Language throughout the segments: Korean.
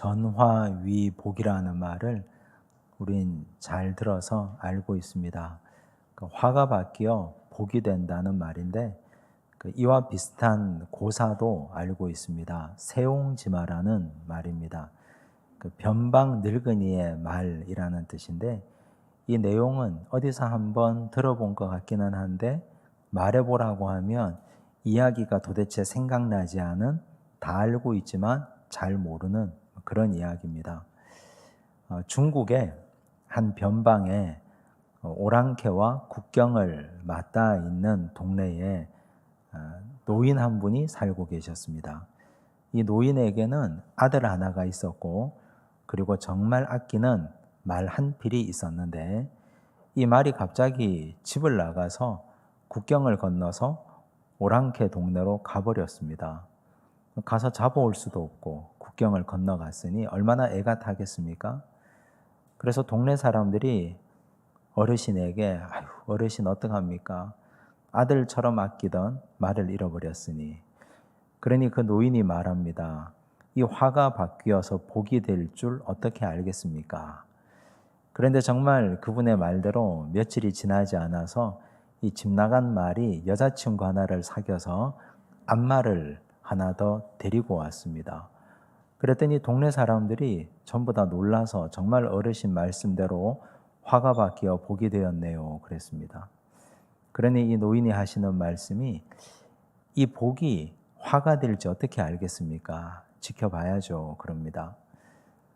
전화위복이라는 말을 우린 잘 들어서 알고 있습니다. 화가 바뀌어 복이 된다는 말인데 이와 비슷한 고사도 알고 있습니다. 세옹지마라는 말입니다. 변방 늙은이의 말이라는 뜻인데 이 내용은 어디서 한번 들어본 것 같기는 한데 말해보라고 하면 이야기가 도대체 생각나지 않은, 다 알고 있지만 잘 모르는 그런 이야기입니다. 중국의 한 변방에 오랑캐와 국경을 맞닿아 있는 동네에 노인 한 분이 살고 계셨습니다. 이 노인에게는 아들 하나가 있었고 그리고 정말 아끼는 말 한 필이 있었는데 이 말이 갑자기 집을 나가서 국경을 건너서 오랑캐 동네로 가버렸습니다. 가서 잡아올 수도 없고 국경을 건너갔으니 얼마나 애가 타겠습니까? 그래서 동네 사람들이 어르신에게 아유, 어르신 어떡합니까? 아들처럼 아끼던 말을 잃어버렸으니. 그러니 그 노인이 말합니다. 이 화가 바뀌어서 복이 될 줄 어떻게 알겠습니까? 그런데 정말 그분의 말대로 며칠이 지나지 않아서 이 집 나간 말이 여자친구 하나를 사귀어서 암말을 하나 더 데리고 왔습니다. 그랬더니 동네 사람들이 전부 다 놀라서 정말 어르신 말씀대로 화가 바뀌어 복이 되었네요. 그랬습니다. 그러니 이 노인이 하시는 말씀이 이 복이 화가 될지 어떻게 알겠습니까? 지켜봐야죠. 그럽니다.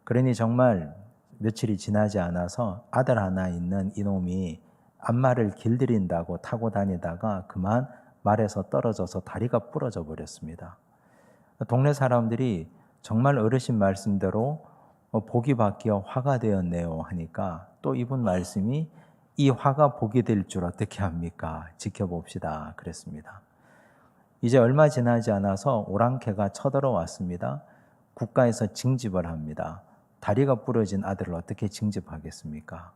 그러니 정말 며칠이 지나지 않아서 아들 하나 있는 이놈이 앞말을 길들인다고 타고 다니다가 그만 말에서 떨어져서 다리가 부러져 버렸습니다. 동네 사람들이 정말 어르신 말씀대로 복이 바뀌어 화가 되었네요 하니까 또 이분 말씀이 이 화가 복이 될 줄 어떻게 합니까? 지켜봅시다. 그랬습니다. 이제 얼마 지나지 않아서 오랑캐가 쳐들어왔습니다. 국가에서 징집을 합니다. 다리가 부러진 아들을 어떻게 징집하겠습니까?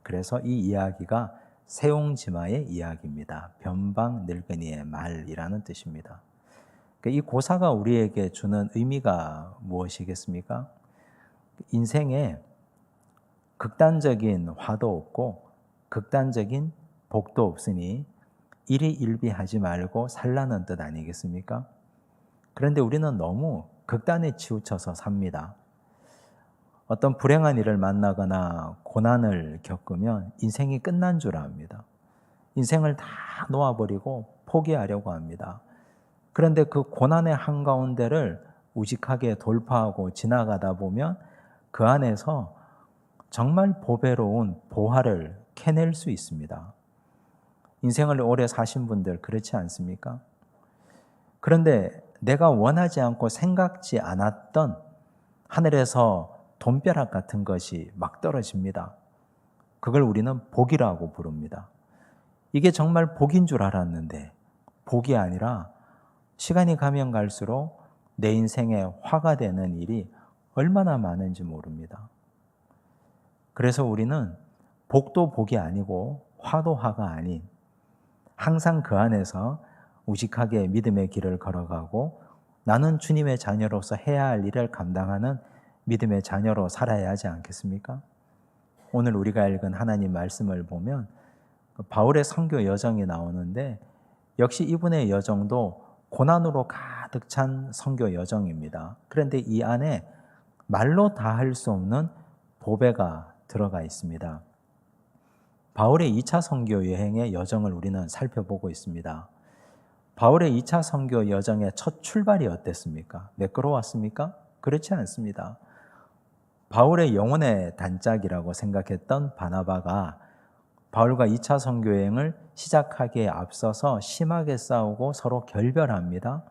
그래서 이 이야기가 세옹지마의 이야기입니다. 변방 늙은이의 말이라는 뜻입니다. 이 고사가 우리에게 주는 의미가 무엇이겠습니까? 인생에 극단적인 화도 없고 극단적인 복도 없으니 일희일비하지 말고 살라는 뜻 아니겠습니까? 그런데 우리는 너무 극단에 치우쳐서 삽니다. 어떤 불행한 일을 만나거나 고난을 겪으면 인생이 끝난 줄 압니다. 인생을 다 놓아버리고 포기하려고 합니다. 그런데 그 고난의 한가운데를 우직하게 돌파하고 지나가다 보면 그 안에서 정말 보배로운 보화를 캐낼 수 있습니다. 인생을 오래 사신 분들 그렇지 않습니까? 그런데 내가 원하지 않고 생각지 않았던 하늘에서 돈벼락 같은 것이 막 떨어집니다. 그걸 우리는 복이라고 부릅니다. 이게 정말 복인 줄 알았는데 복이 아니라 시간이 가면 갈수록 내 인생에 화가 되는 일이 얼마나 많은지 모릅니다. 그래서 우리는 복도 복이 아니고 화도 화가 아닌 항상 그 안에서 우직하게 믿음의 길을 걸어가고 나는 주님의 자녀로서 해야 할 일을 감당하는 믿음의 자녀로 살아야 하지 않겠습니까? 오늘 우리가 읽은 하나님 말씀을 보면 바울의 선교 여정이 나오는데 역시 이분의 여정도 고난으로 가득 찬 선교 여정입니다. 그런데 이 안에 말로 다 할 수 없는 보배가 들어가 있습니다. 바울의 2차 선교 여행의 여정을 우리는 살펴보고 있습니다. 바울의 2차 선교 여정의 첫 출발이 어땠습니까? 매끄러웠습니까? 그렇지 않습니다. 바울의 영혼의 단짝이라고 생각했던 바나바가 바울과 2차 선교 여행을 시작하기에 앞서서 심하게 싸우고 서로 결별합니다.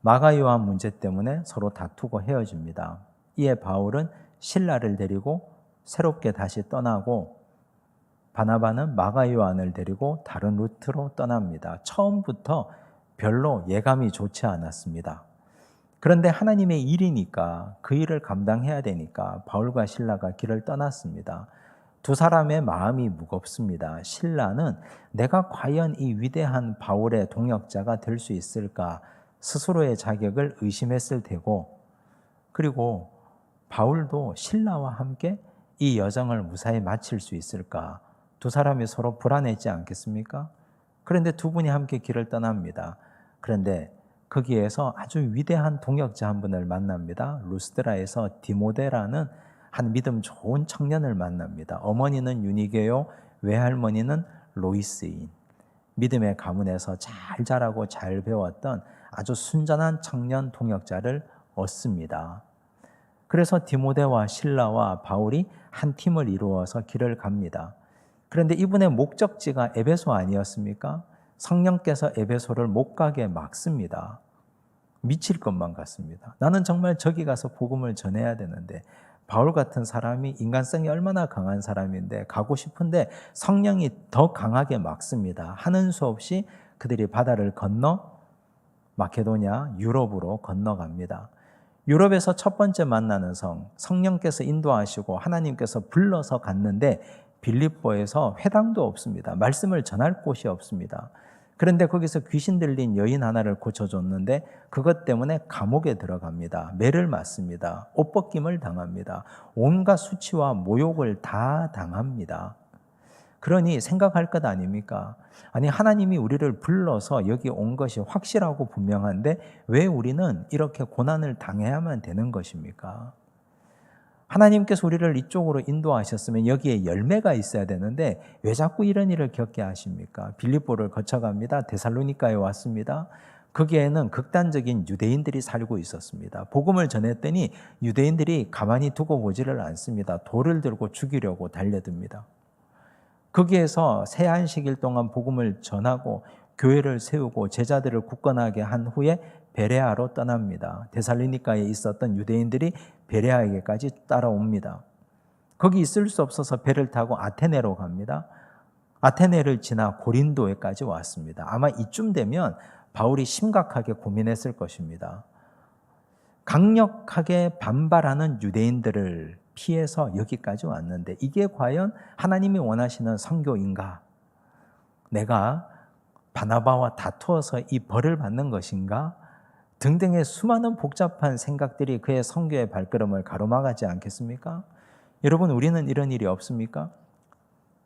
마가 요한 문제 때문에 서로 다투고 헤어집니다. 이에 바울은 실라를 데리고 새롭게 다시 떠나고 바나바는 마가 요한을 데리고 다른 루트로 떠납니다. 처음부터 별로 예감이 좋지 않았습니다. 그런데 하나님의 일이니까 그 일을 감당해야 되니까 바울과 실라가 길을 떠났습니다. 두 사람의 마음이 무겁습니다. 실라는 내가 과연 이 위대한 바울의 동역자가 될 수 있을까 스스로의 자격을 의심했을 테고 그리고 바울도 신라와 함께 이 여정을 무사히 마칠 수 있을까? 두 사람이 서로 불안했지 않겠습니까? 그런데 두 분이 함께 길을 떠납니다. 그런데 거기에서 아주 위대한 동역자 한 분을 만납니다. 루스드라에서 디모데라는 한 믿음 좋은 청년을 만납니다. 어머니는 유니게요, 외할머니는 로이스인. 믿음의 가문에서 잘 자라고 잘 배웠던 아주 순전한 청년 동역자를 얻습니다. 그래서 디모데와 실라와 바울이 한 팀을 이루어서 길을 갑니다. 그런데 이분의 목적지가 에베소 아니었습니까? 성령께서 에베소를 못 가게 막습니다. 미칠 것만 같습니다. 나는 정말 저기 가서 복음을 전해야 되는데, 바울 같은 사람이 인간성이 얼마나 강한 사람인데 가고 싶은데 성령이 더 강하게 막습니다. 하는 수 없이 그들이 바다를 건너 마케도냐, 유럽으로 건너갑니다. 유럽에서 첫 번째 만나는 성령께서 인도하시고 하나님께서 불러서 갔는데 빌립보에서 회당도 없습니다. 말씀을 전할 곳이 없습니다. 그런데 거기서 귀신 들린 여인 하나를 고쳐줬는데 그것 때문에 감옥에 들어갑니다. 매를 맞습니다. 옷 벗김을 당합니다. 온갖 수치와 모욕을 다 당합니다. 그러니 생각할 것 아닙니까? 아니, 하나님이 우리를 불러서 여기 온 것이 확실하고 분명한데 왜 우리는 이렇게 고난을 당해야만 되는 것입니까? 하나님께서 우리를 이쪽으로 인도하셨으면 여기에 열매가 있어야 되는데 왜 자꾸 이런 일을 겪게 하십니까? 빌립보를 거쳐갑니다. 데살로니가에 왔습니다. 거기에는 극단적인 유대인들이 살고 있었습니다. 복음을 전했더니 유대인들이 가만히 두고 보지를 않습니다. 돌을 들고 죽이려고 달려듭니다. 거기에서 새 안식일 동안 복음을 전하고 교회를 세우고 제자들을 굳건하게 한 후에 베레아로 떠납니다. 데살로니가에 있었던 유대인들이 베레아에게까지 따라옵니다. 거기 있을 수 없어서 배를 타고 아테네로 갑니다. 아테네를 지나 고린도에까지 왔습니다. 아마 이쯤 되면 바울이 심각하게 고민했을 것입니다. 강력하게 반발하는 유대인들을 피해서 여기까지 왔는데 이게 과연 하나님이 원하시는 선교인가? 내가 바나바와 다투어서 이 벌을 받는 것인가? 등등의 수많은 복잡한 생각들이 그의 선교의 발걸음을 가로막지 않겠습니까? 여러분, 우리는 이런 일이 없습니까?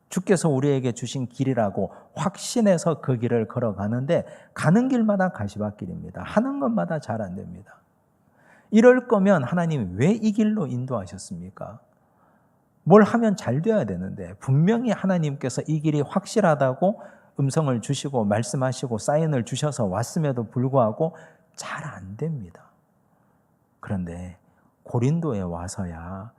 주께서 우리에게 주신 길이라고 확신해서 그 길을 걸어가는데 가는 길마다 가시밭길입니다. 하는 것마다 잘 안 됩니다. 이럴 거면 하나님이 왜 이 길로 인도하셨습니까? 뭘 하면 잘 돼야 되는데 분명히 하나님께서 이 길이 확실하다고 음성을 주시고 말씀하시고 사인을 주셔서 왔음에도 불구하고 잘 안 됩니다. 그런데 고린도에 와서야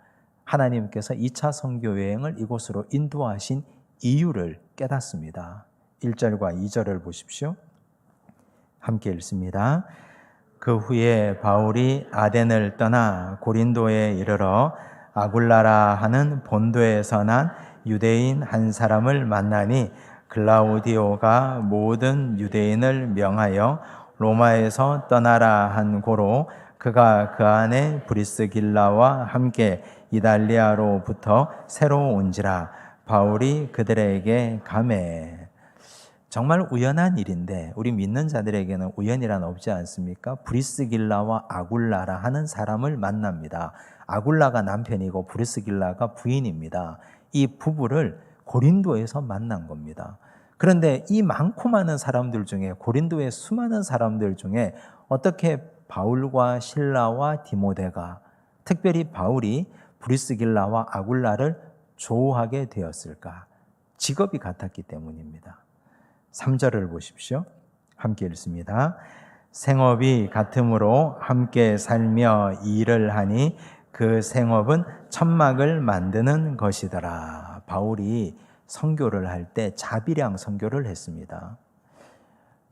하나님께서 2차 선교 여행을 이곳으로 인도하신 이유를 깨닫습니다. 1절과 2절을 보십시오. 함께 읽습니다. 그 후에 바울이 아덴을 떠나 고린도에 이르러 아굴라라 하는 본도에서 난 유대인 한 사람을 만나니 글라우디오가 모든 유대인을 명하여 로마에서 떠나라 한 고로 그가 그 안에 브리스길라와 함께 이달리아로부터 새로 온지라. 바울이 그들에게 가매. 정말 우연한 일인데 우리 믿는 자들에게는 우연이란 없지 않습니까? 브리스길라와 아굴라라 하는 사람을 만납니다. 아굴라가 남편이고 브리스길라가 부인입니다. 이 부부를 고린도에서 만난 겁니다. 그런데 이 많고 많은 사람들 중에, 고린도의 수많은 사람들 중에 어떻게 바울과 실라와 디모데가, 특별히 바울이 브리스길라와 아굴라를 좋아하게 되었을까? 직업이 같았기 때문입니다. 3절을 보십시오. 함께 읽습니다. 생업이 같으므로 함께 살며 일을 하니 그 생업은 천막을 만드는 것이더라. 바울이 선교를 할 때 자비량 선교를 했습니다.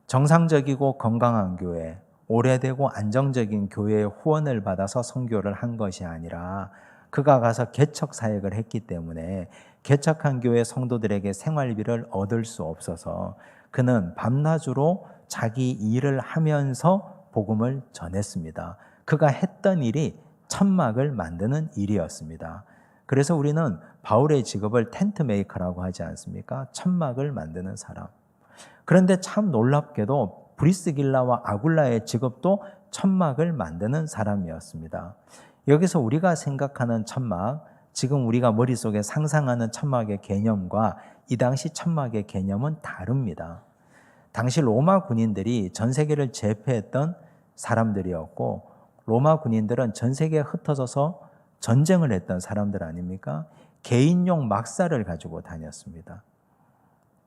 정상적이고 건강한 교회, 오래되고 안정적인 교회의 후원을 받아서 선교를 한 것이 아니라 그가 가서 개척 사역을 했기 때문에 개척한 교회 성도들에게 생활비를 얻을 수 없어서 그는 밤낮으로 자기 일을 하면서 복음을 전했습니다. 그가 했던 일이 천막을 만드는 일이었습니다. 그래서 우리는 바울의 직업을 텐트 메이커라고 하지 않습니까? 천막을 만드는 사람. 그런데 참 놀랍게도 브리스길라와 아굴라의 직업도 천막을 만드는 사람이었습니다. 여기서 우리가 생각하는 천막, 지금 우리가 머릿속에 상상하는 천막의 개념과 이 당시 천막의 개념은 다릅니다. 당시 로마 군인들이 전 세계를 제패했던 사람들이었고, 로마 군인들은 전 세계에 흩어져서 전쟁을 했던 사람들 아닙니까? 개인용 막사를 가지고 다녔습니다.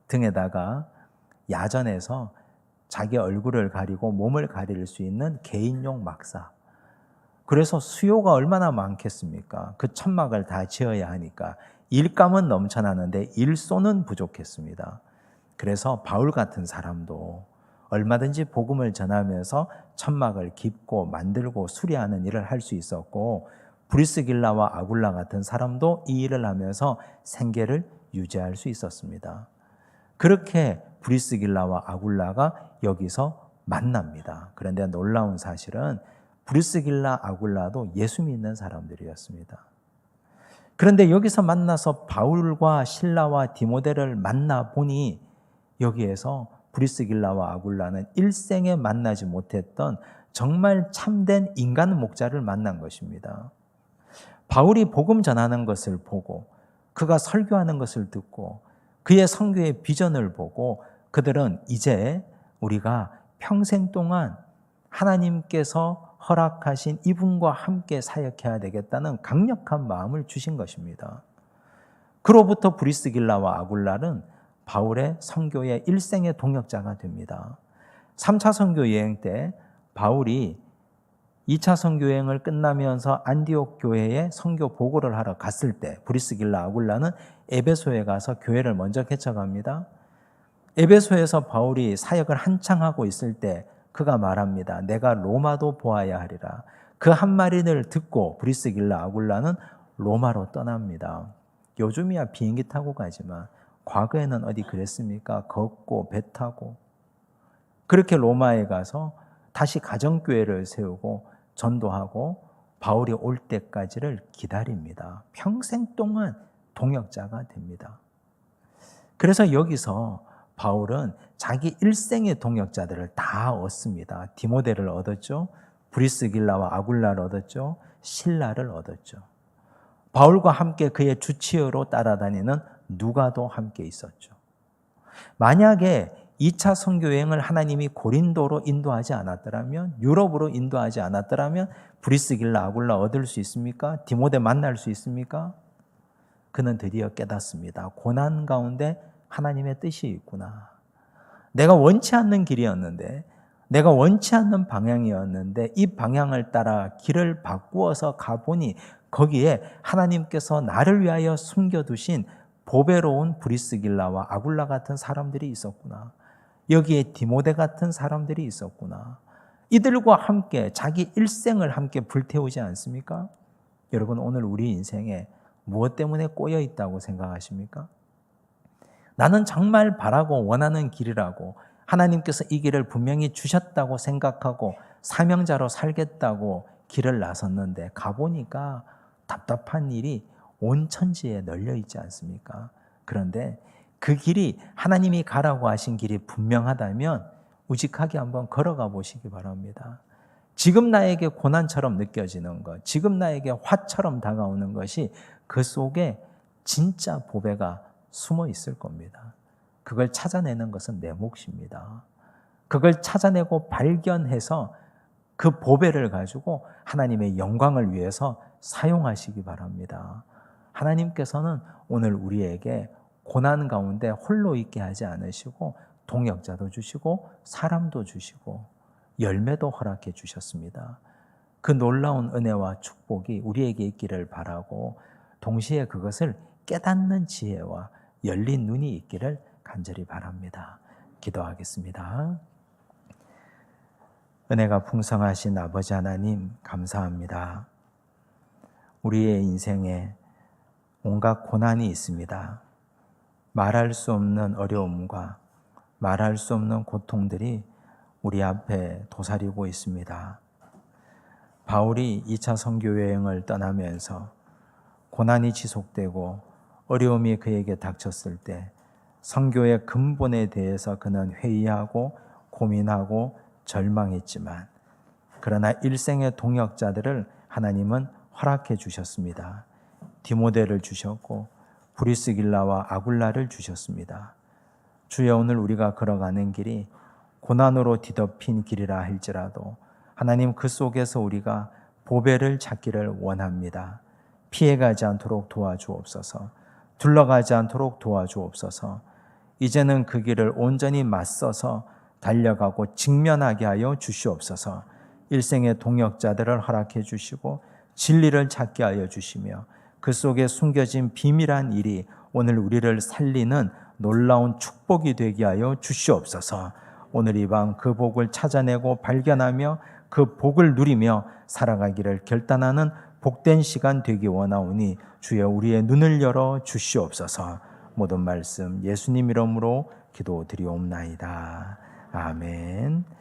등에다가 야전에서 자기 얼굴을 가리고 몸을 가릴 수 있는 개인용 막사. 그래서 수요가 얼마나 많겠습니까? 그 천막을 다 지어야 하니까 일감은 넘쳐나는데 일손은 부족했습니다. 그래서 바울 같은 사람도 얼마든지 복음을 전하면서 천막을 깁고 만들고 수리하는 일을 할 수 있었고, 브리스길라와 아굴라 같은 사람도 이 일을 하면서 생계를 유지할 수 있었습니다. 그렇게 브리스길라와 아굴라가 여기서 만납니다. 그런데 놀라운 사실은 브리스길라, 아굴라도 예수 믿는 사람들이었습니다. 그런데 여기서 만나서 바울과 실라와 디모데를 만나보니 여기에서 브리스길라와 아굴라는 일생에 만나지 못했던 정말 참된 인간 목자를 만난 것입니다. 바울이 복음 전하는 것을 보고 그가 설교하는 것을 듣고 그의 선교의 비전을 보고 그들은 이제 우리가 평생 동안 하나님께서 허락하신 이분과 함께 사역해야 되겠다는 강력한 마음을 주신 것입니다. 그로부터 브리스길라와 아굴라는 바울의 선교의 일생의 동역자가 됩니다. 3차 선교 여행 때 바울이 2차 선교 여행을 끝나면서 안디옥 교회에 선교 보고를 하러 갔을 때 브리스길라, 아굴라는 에베소에 가서 교회를 먼저 개척합니다. 에베소에서 바울이 사역을 한창 하고 있을 때 그가 말합니다. 내가 로마도 보아야 하리라. 그 한마디를 듣고 브리스길라, 아굴라는 로마로 떠납니다. 요즘이야 비행기 타고 가지만 과거에는 어디 그랬습니까? 걷고 배 타고. 그렇게 로마에 가서 다시 가정교회를 세우고 전도하고 바울이 올 때까지를 기다립니다. 평생 동안 동역자가 됩니다. 그래서 여기서 바울은 자기 일생의 동역자들을 다 얻습니다. 디모데를 얻었죠. 브리스길라와 아굴라를 얻었죠. 실라를 얻었죠. 바울과 함께 그의 주치의로 따라다니는 누가도 함께 있었죠. 만약에 2차 선교 여행을 하나님이 고린도로 인도하지 않았더라면, 유럽으로 인도하지 않았더라면 브리스길라, 아굴라 얻을 수 있습니까? 디모데 만날 수 있습니까? 그는 드디어 깨닫습니다. 고난 가운데 하나님의 뜻이 있구나. 내가 원치 않는 길이었는데, 내가 원치 않는 방향이었는데 이 방향을 따라 길을 바꾸어서 가보니 거기에 하나님께서 나를 위하여 숨겨두신 보배로운 브리스길라와 아굴라 같은 사람들이 있었구나. 여기에 디모데 같은 사람들이 있었구나. 이들과 함께 자기 일생을 함께 불태우지 않습니까? 여러분, 오늘 우리 인생에 무엇 때문에 꼬여 있다고 생각하십니까? 나는 정말 바라고 원하는 길이라고 하나님께서 이 길을 분명히 주셨다고 생각하고 사명자로 살겠다고 길을 나섰는데 가보니까 답답한 일이 온 천지에 널려 있지 않습니까? 그런데 그 길이 하나님이 가라고 하신 길이 분명하다면 우직하게 한번 걸어가 보시기 바랍니다. 지금 나에게 고난처럼 느껴지는 것, 지금 나에게 화처럼 다가오는 것이 그 속에 진짜 보배가 숨어 있을 겁니다. 그걸 찾아내는 것은 내 몫입니다. 그걸 찾아내고 발견해서 그 보배를 가지고 하나님의 영광을 위해서 사용하시기 바랍니다. 하나님께서는 오늘 우리에게 고난 가운데 홀로 있게 하지 않으시고 동역자도 주시고 사람도 주시고 열매도 허락해 주셨습니다. 그 놀라운 은혜와 축복이 우리에게 있기를 바라고 동시에 그것을 깨닫는 지혜와 열린 눈이 있기를 간절히 바랍니다. 기도하겠습니다. 은혜가 풍성하신 아버지 하나님 감사합니다. 우리의 인생에 온갖 고난이 있습니다. 말할 수 없는 어려움과 말할 수 없는 고통들이 우리 앞에 도사리고 있습니다. 바울이 2차 선교 여행을 떠나면서 고난이 지속되고 어려움이 그에게 닥쳤을 때 선교의 근본에 대해서 그는 회의하고 고민하고 절망했지만 그러나 일생의 동역자들을 하나님은 허락해 주셨습니다. 디모데를 주셨고 브리스길라와 아굴라를 주셨습니다. 주여, 오늘 우리가 걸어가는 길이 고난으로 뒤덮인 길이라 할지라도 하나님 그 속에서 우리가 보배를 찾기를 원합니다. 피해가지 않도록 도와주옵소서. 둘러가지 않도록 도와주옵소서. 이제는 그 길을 온전히 맞서서 달려가고 직면하게 하여 주시옵소서. 일생의 동역자들을 허락해 주시고 진리를 찾게 하여 주시며 그 속에 숨겨진 비밀한 일이 오늘 우리를 살리는 놀라운 축복이 되게 하여 주시옵소서. 오늘 이 밤 그 복을 찾아내고 발견하며 그 복을 누리며 살아가기를 결단하는 복된 시간 되기 원하오니 주여 우리의 눈을 열어 주시옵소서. 모든 말씀 예수님 이름으로 기도드리옵나이다. 아멘.